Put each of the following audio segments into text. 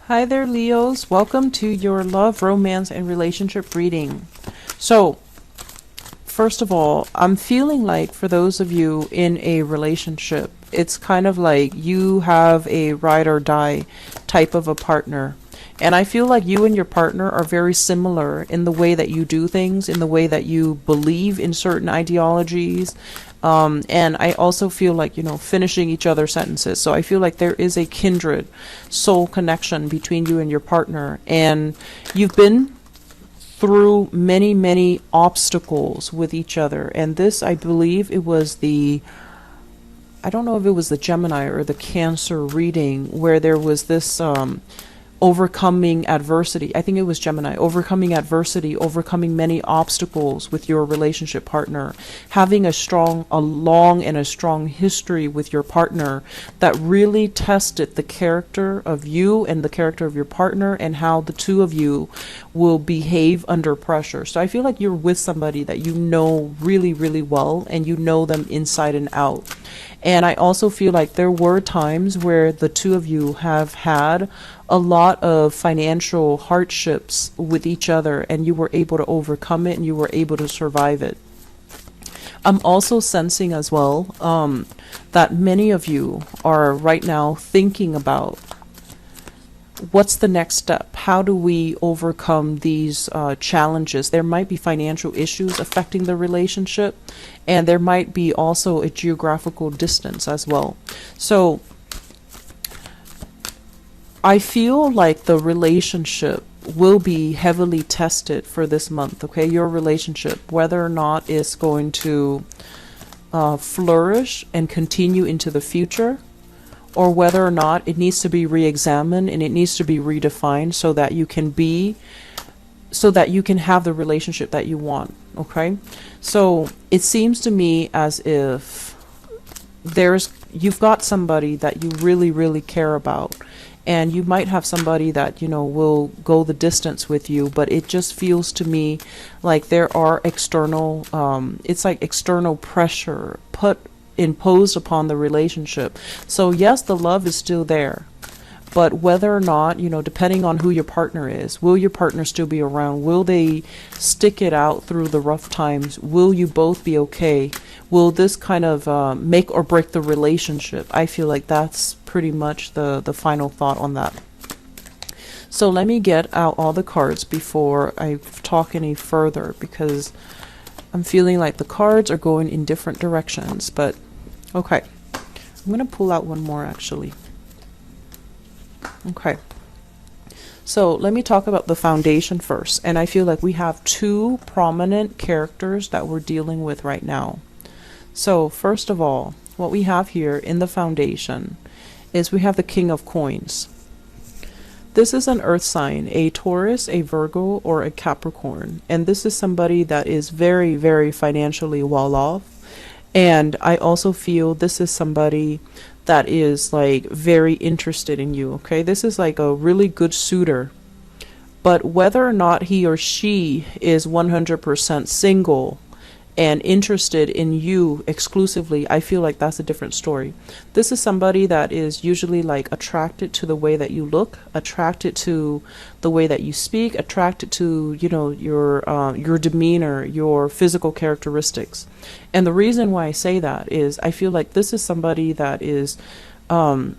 Hi there, Leos. Welcome to your love, romance, and relationship reading. So, first of all, I'm feeling like for those of you in a relationship, it's kind of like you have a ride or die type of a partner. And I feel like you and your partner are very similar in the way that you do things, in the way that you believe in certain ideologies. And I also feel like, finishing each other's sentences. So I feel like there is a kindred soul connection between you and your partner. And you've been through many, many obstacles with each other. And this, I believe it was I don't know if it was the Gemini or the Cancer reading where there was this, overcoming adversity. I think it was Gemini. Overcoming adversity, overcoming many obstacles with your relationship partner, having a long and a strong history with your partner that really tested the character of you and the character of your partner and how the two of you will behave under pressure. So I feel like you're with somebody that you know really, really well and you know them inside and out. And I also feel like there were times where the two of you have had a lot of financial hardships with each other and you were able to overcome it and you were able to survive it. I'm also sensing as well that many of you are right now thinking about what's the next step? How do we overcome these challenges? There might be financial issues affecting the relationship, and there might be also a geographical distance as well. So I feel like the relationship will be heavily tested for this month, okay? Your relationship, whether or not it's going to flourish and continue into the future, or whether or not it needs to be re-examined and it needs to be redefined so that you can have the relationship that you want, okay? So it seems to me as if you've got somebody that you really, really care about, and you might have somebody that, will go the distance with you, but it just feels to me like there are external pressure imposed upon the relationship. So yes, the love is still there, but whether or not, depending on who your partner is, will your partner still be around? Will they stick it out through the rough times? Will you both be okay? Will this kind of make or break the relationship? I feel like that's pretty much the final thought on that. So let me get out all the cards before I talk any further, because I'm feeling like the cards are going in different directions. But okay, I'm going to pull out one more actually. Okay, so let me talk about the foundation first. And I feel like we have two prominent characters that we're dealing with right now. So first of all, what we have here in the foundation is we have the King of Coins. This is an earth sign, a Taurus, a Virgo, or a Capricorn. And this is somebody that is very, very financially well off. And I also feel this is somebody that is like very interested in you, okay? This is like a really good suitor. But whether or not he or she is 100% single and interested in you exclusively, I feel like that's a different story. This is somebody that is usually like attracted to the way that you look, attracted to the way that you speak, attracted to, your demeanor, your physical characteristics. And the reason why I say that is I feel like this is somebody that is a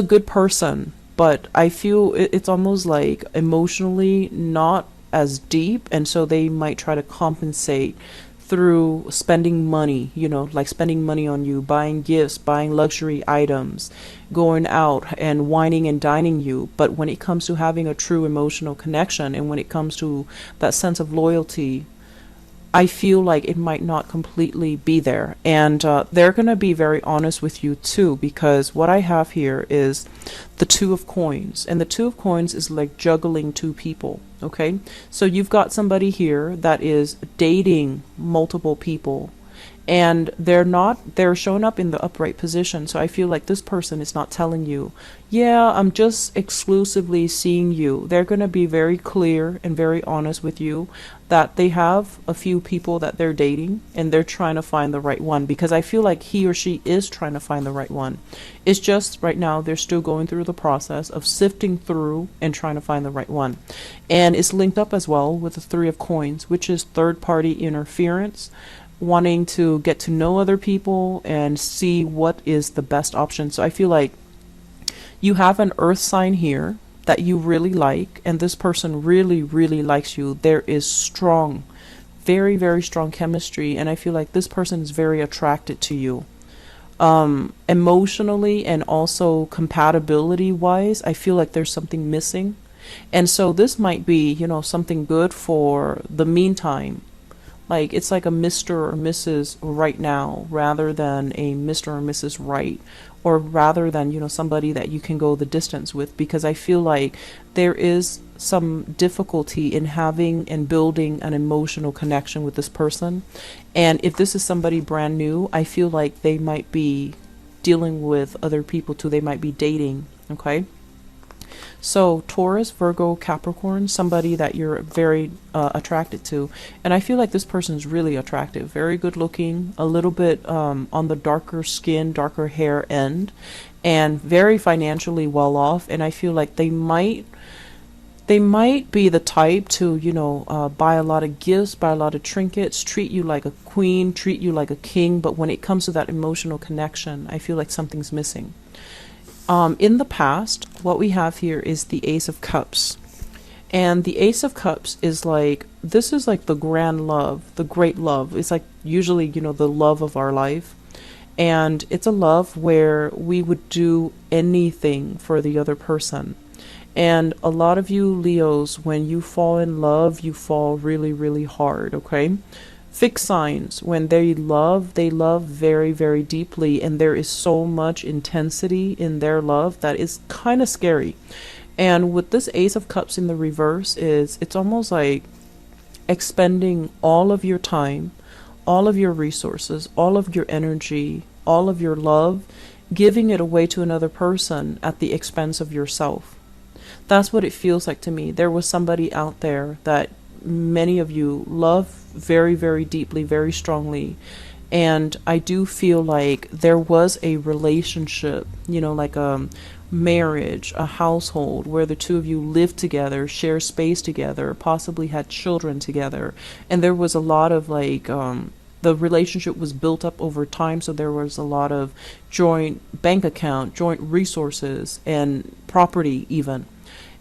good person, but I feel it's almost like emotionally not as deep, and so they might try to compensate through spending money, like spending money on you, buying gifts, buying luxury items, going out and wining and dining you. But when it comes to having a true emotional connection, and when it comes to that sense of loyalty, I feel like it might not completely be there. And they're going to be very honest with you too, because what I have here is the Two of Coins. And the Two of Coins is like juggling two people, okay? So you've got somebody here that is dating multiple people. and they're showing up in the upright position. So I feel like this person is not telling you, yeah, I'm just exclusively seeing you. They're going to be very clear and very honest with you that they have a few people that they're dating and they're trying to find the right one, because I feel like he or she is trying to find the right one. It's just right now they're still going through the process of sifting through and trying to find the right one. And it's linked up as well with the Three of Coins, which is third party interference, wanting to get to know other people and see what is the best option. So I feel like you have an earth sign here that you really like, and this person really, really likes you. There is strong, very, very strong chemistry, and I feel like this person is very attracted to you. Emotionally and also compatibility wise, I feel like there's something missing. And so this might be, something good for the meantime. Like it's like a Mr. or Mrs. right now rather than a Mr. or Mrs. right, or rather than, somebody that you can go the distance with, because I feel like there is some difficulty in having and building an emotional connection with this person. And if this is somebody brand new, I feel like they might be dealing with other people too. They might be dating, okay? So Taurus, Virgo, Capricorn, somebody that you're very attracted to. And I feel like this person is really attractive, very good looking, a little bit on the darker skin, darker hair end, and very financially well off. And I feel like they might be the type to, buy a lot of gifts, buy a lot of trinkets, treat you like a queen, treat you like a king. But when it comes to that emotional connection, I feel like something's missing. In the past, what we have here is the Ace of Cups. And the Ace of Cups is like, this is like the grand love, the great love. It's like usually, the love of our life. And it's a love where we would do anything for the other person. And a lot of you Leos, when you fall in love, you fall really, really hard, okay? Fixed signs, when they love very, very deeply, and there is so much intensity in their love that is kind of scary. And with this Ace of Cups in the reverse, it's almost like expending all of your time, all of your resources, all of your energy, all of your love, giving it away to another person at the expense of yourself. That's what it feels like to me. There was somebody out there that many of you love very, very deeply, very strongly. And I do feel like there was a relationship, like a marriage, a household where the two of you lived together, share space together, possibly had children together. And there was a lot of the relationship was built up over time. So there was a lot of joint bank account, joint resources, and property even.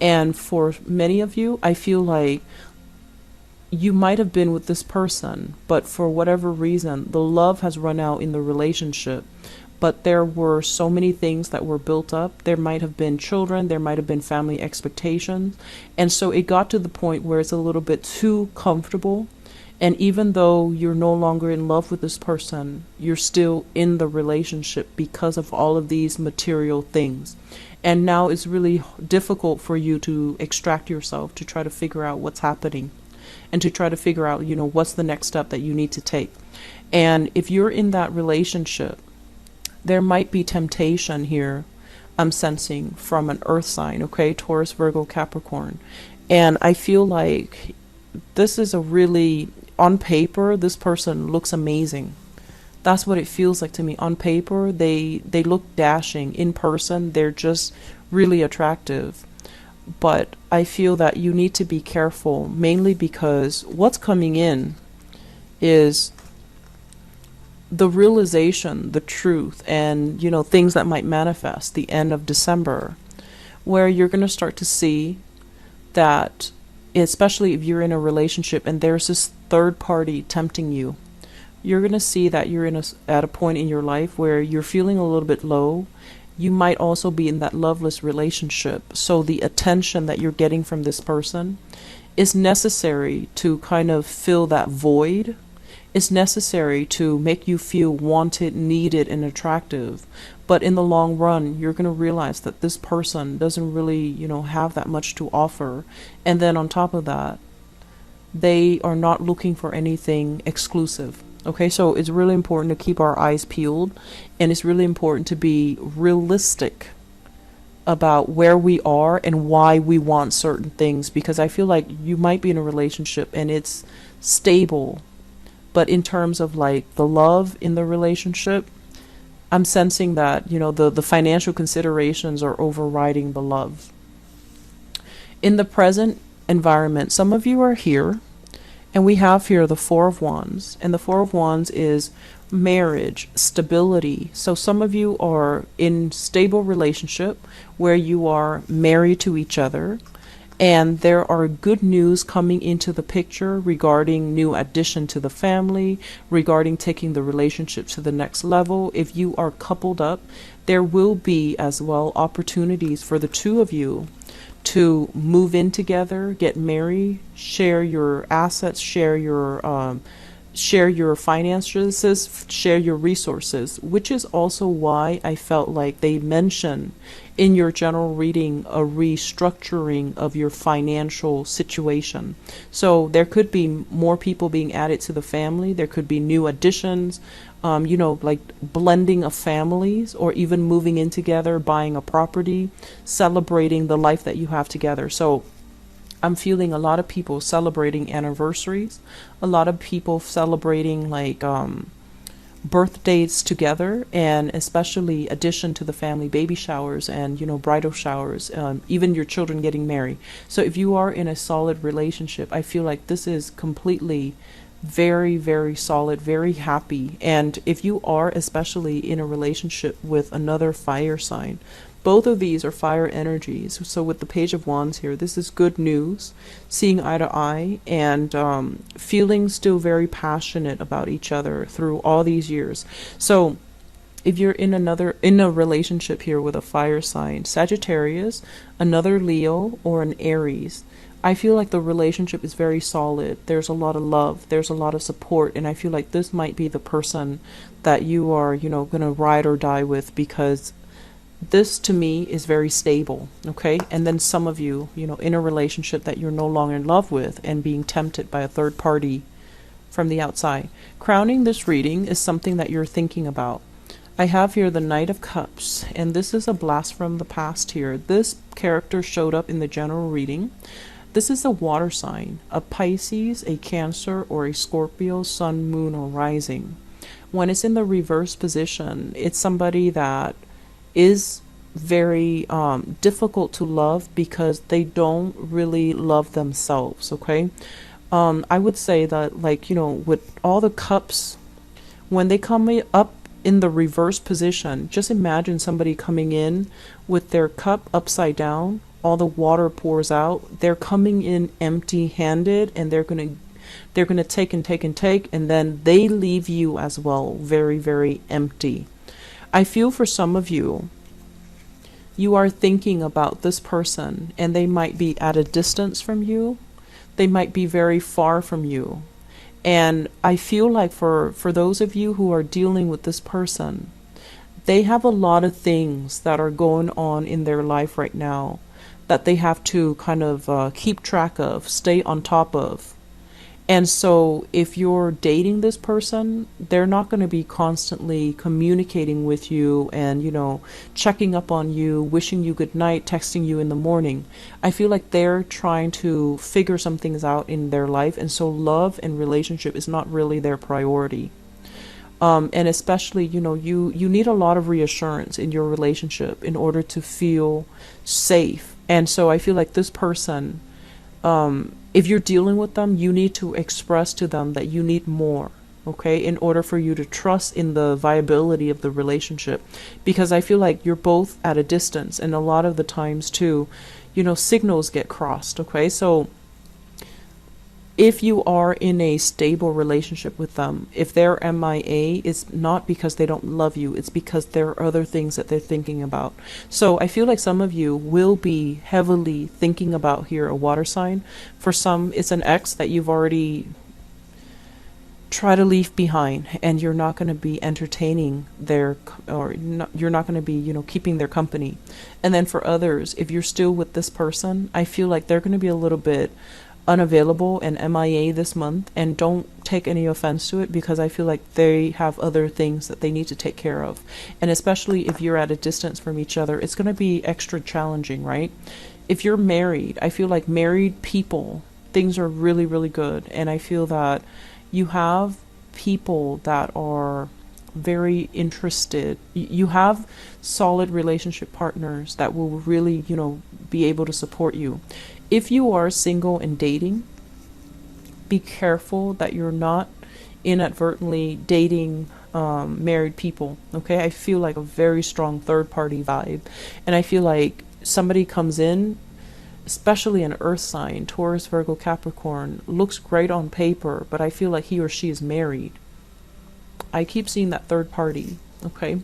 And for many of you, I feel like you might have been with this person, but for whatever reason, the love has run out in the relationship. But there were so many things that were built up. There might have been children, there might have been family expectations. And so it got to the point where it's a little bit too comfortable. And even though you're no longer in love with this person, you're still in the relationship because of all of these material things. And now it's really difficult for you to extract yourself, to try to figure out what's happening, and to try to figure out, what's the next step that you need to take. And if you're in that relationship, there might be temptation here, I'm sensing, from an earth sign, okay? Taurus, Virgo, Capricorn. And I feel like this is a really, on paper, this person looks amazing. That's what it feels like to me. On paper, they look dashing. In person, they're just really attractive. But I feel that you need to be careful, mainly because what's coming in is the realization, the truth, and, things that might manifest the end of December, where you're going to start to see that, especially if you're in a relationship and there's this third party tempting you, you're going to see that you're at a point in your life where you're feeling a little bit low. You might also be in that loveless relationship. So the attention that you're getting from this person is necessary to kind of fill that void. It's necessary to make you feel wanted, needed, and attractive. But in the long run, you're going to realize that this person doesn't really, have that much to offer. And then on top of that, they are not looking for anything exclusive. Okay, so it's really important to keep our eyes peeled, and it's really important to be realistic about where we are and why we want certain things, because I feel like you might be in a relationship and it's stable, but in terms of like the love in the relationship, I'm sensing that, the financial considerations are overriding the love. In the present environment, some of you are here, and we have here the Four of Wands, and the Four of Wands is marriage, stability. So some of you are in stable relationship where you are married to each other, and there are good news coming into the picture regarding new addition to the family, regarding taking the relationship to the next level. If you are coupled up, there will be as well opportunities for the two of you to move in together, get married, share your assets, share your finances, share your resources, which is also why I felt like they mention in your general reading a restructuring of your financial situation. So there could be more people being added to the family. There could be new additions, like blending of families, or even moving in together, buying a property, celebrating the life that you have together. So I'm feeling a lot of people celebrating anniversaries, a lot of people celebrating like birthdays together, and especially addition to the family, baby showers and bridal showers, even your children getting married. So if you are in a solid relationship, I feel like this is completely very, very solid, very happy. And if you are especially in a relationship with another fire sign, both of these are fire energies. So with the Page of Wands here, this is good news, seeing eye to eye, and feeling still very passionate about each other through all these years. So if you're in a relationship here with a fire sign, Sagittarius, another Leo, or an Aries, I feel like the relationship is very solid. There's a lot of love, there's a lot of support, and I feel like this might be the person that you are, going to ride or die with, because this to me is very stable. Okay. And then some of you, in a relationship that you're no longer in love with and being tempted by a third party from the outside. Crowning this reading is something that you're thinking about. I have here the Knight of Cups, and this is a blast from the past here. This character showed up in the general reading. This is a water sign, a Pisces, a Cancer, or a Scorpio, Sun, Moon, or Rising. When it's in the reverse position, it's somebody that is very difficult to love because they don't really love themselves. Okay. I would say that, with all the cups, when they come up in the reverse position, just imagine somebody coming in with their cup upside down, all the water pours out, they're coming in empty handed, and they're going to take and take and take, and then they leave you as well very, very empty. I feel for some of you, you are thinking about this person, and they might be at a distance from you. They might be very far from you. And I feel like for those of you who are dealing with this person, they have a lot of things that are going on in their life right now that they have to kind of keep track of, stay on top of. And so if you're dating this person, they're not going to be constantly communicating with you and, checking up on you, wishing you good night, texting you in the morning. I feel like they're trying to figure some things out in their life. And so love and relationship is not really their priority. And especially, you need a lot of reassurance in your relationship in order to feel safe. And so I feel like this person, if you're dealing with them, you need to express to them that you need more, okay, in order for you to trust in the viability of the relationship. Because I feel like you're both at a distance, and a lot of the times too, signals get crossed, okay? So if you are in a stable relationship with them, if they're MIA, it's not because they don't love you, it's because there are other things that they're thinking about. So I feel like some of you will be heavily thinking about here a water sign. For some, it's an ex that you've already tried to leave behind, and you're not going to be entertaining their, or not, you're not going to be, keeping their company. And then for others, if you're still with this person, I feel like they're going to be a little bit unavailable and MIA this month, and don't take any offense to it, because I feel like they have other things that they need to take care of. And especially if you're at a distance from each other, it's going to be extra challenging, right? If you're married, I feel like married people, things are really, really good. And I feel that you have people that are very interested. You have solid relationship partners that will really, be able to support you. If you are single and dating, be careful that you're not inadvertently dating married people. Okay, I feel like a very strong third party vibe, and I feel like somebody comes in, especially an earth sign, Taurus, Virgo, Capricorn, looks great on paper, but I feel like he or she is married. I keep seeing that third party. Okay,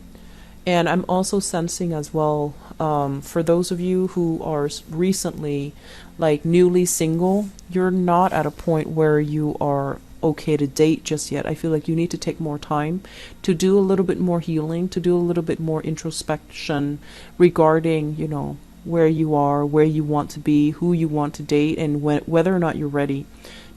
and I'm also sensing as well, for those of you who are recently, like, newly single, you're not at a point where you are okay to date just yet. I feel like you need to take more time to do a little bit more healing, to do a little bit more introspection regarding, where you are, where you want to be, who you want to date, and whether or not you're ready.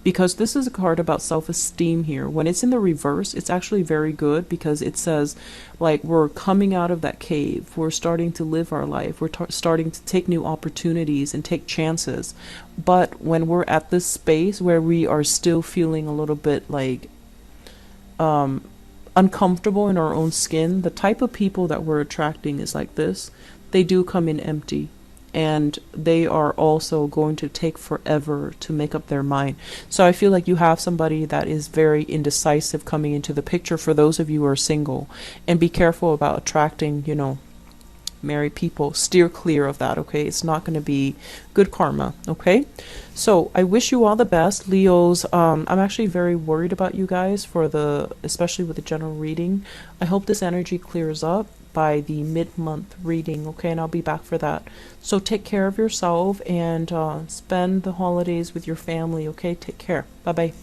Because this is a card about self-esteem here. When it's in the reverse, it's actually very good, because it says, like, we're coming out of that cave. We're starting to live our life. We're starting to take new opportunities and take chances. But when we're at this space where we are still feeling a little bit like uncomfortable in our own skin, the type of people that we're attracting is like this. They do come in empty. And they are also going to take forever to make up their mind. So I feel like you have somebody that is very indecisive coming into the picture for those of you who are single. And be careful about attracting, married people. Steer clear of that, okay? It's not going to be good karma, okay? So I wish you all the best, Leos. I'm actually very worried about you guys especially with the general reading. I hope this energy clears up by the mid-month reading, okay? And I'll be back for that. So take care of yourself and spend the holidays with your family, okay? Take care. Bye-bye.